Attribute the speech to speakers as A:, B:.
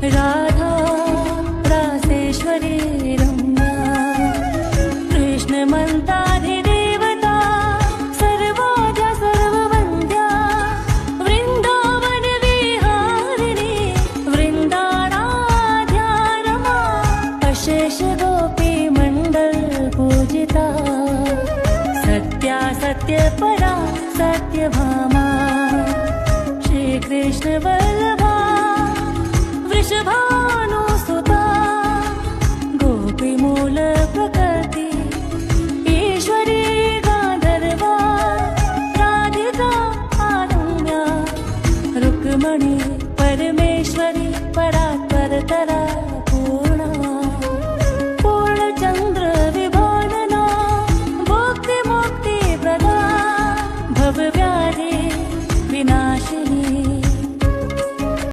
A: राधा रासेश्वरी रम्या कृष्णमन्ताधिदेवता सर्वाद्या सर्ववन्द्या वृन्दावनविहारिणी वृन्दाराध्या रमा अशेष गोपी मण्डल पूजिता सत्या सत्यपरा सत्यभामा श्रीकृष्ण वल्लभा वृषभा